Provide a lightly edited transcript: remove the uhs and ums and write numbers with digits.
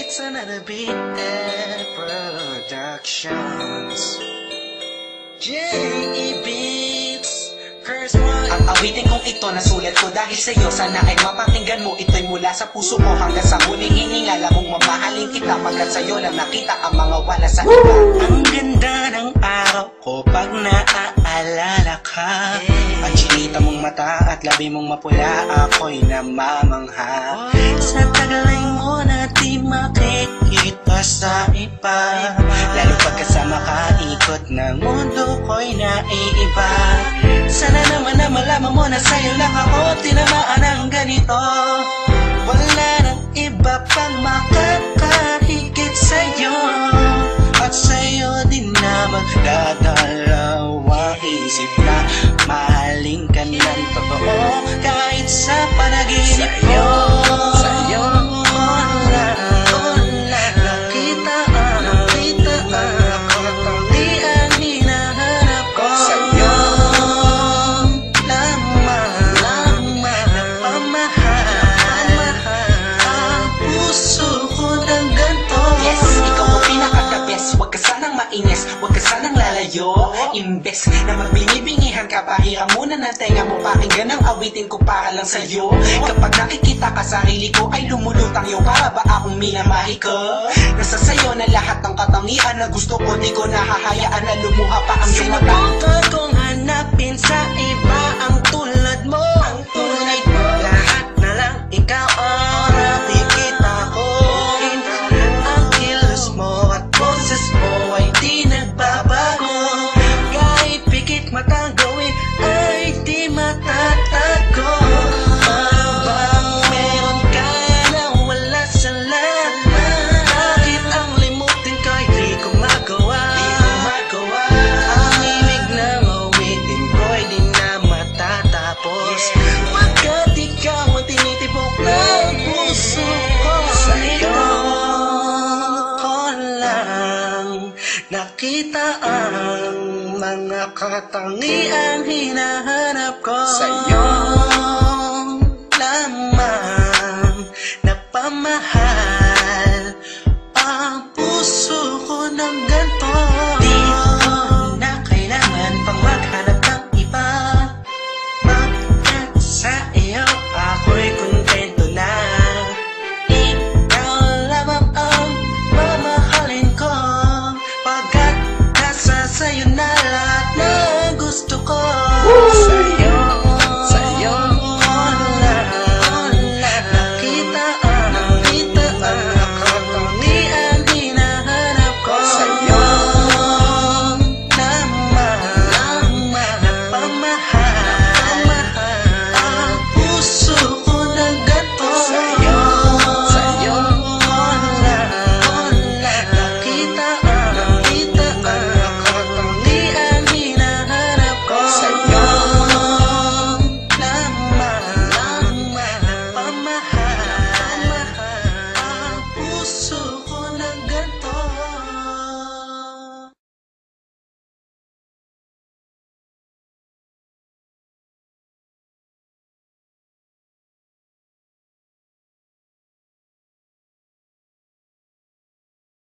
It's another beat and productions. J.E. Beats, Curse One. Ang awitin kong ito nasulat ko dahil sa'yo. Sana ay mapakinggan mo, ito'y mula sa puso mo hanggang sa huling hininga. Alam mong mamahalin kita pagkat sa'yo lang nakita ang mga wala sa iba. Ang ganda ng araw ko pag naaalala ka. Ang chinita mong mata at labi mong mapula, ako'y namamangha. Sa tagalay mo na di makikita sa iba. Lalo pagkasama ka, ikot ng mundo ko'y naiiba. Sana naman na malaman mo na sa'yo lang ako tinamaan ng ganito. Wala nang iba pang makakahigit sa'yo. At sa'yo din na magdadalawang isip na mahalin ka ng totoo Kahit sa panaginip ko Sa'yo nakita di ang hinahanap ko. Sa'yo lamang napamahal ang puso ko ng ganito. Yes, ikaw ang pinaka-the best. Huwag ka sanang mainis, huwag ka sanang lalayo. Imbes na magbingi-bingihan ka, pahiram muna ng tenga mo. Pakinggan ang awitin ko para lang sa'yo. Kapag nakikita ka sarili ko ay lumulutang yung para ba akong minamahi ka? Nasa sa'yo na lahat ng katangian na gusto ko, di ko nahahayaan na lumuha pa ang iyong mata. Sinubukan kong hanapin sa iba ang tulad mo. Lahat na lang ikaw ang nakikita ko. Ang kilos mo at boses mo ay di nagbabago. Kahit pikit matang gawin ay di matatago. Bang meron ka na wala sa lahat. Bakit ang limutin ko ay di ko magawa? Ang ibig na mawitin ko ay di na matatapos. Pagkat ikaw ang tinitibok ng puso ko. Sa'yo ko lang nakita ang mga katangiang hinahanap ko. Sa'yo lamang napamahal ang puso ko ng ganito.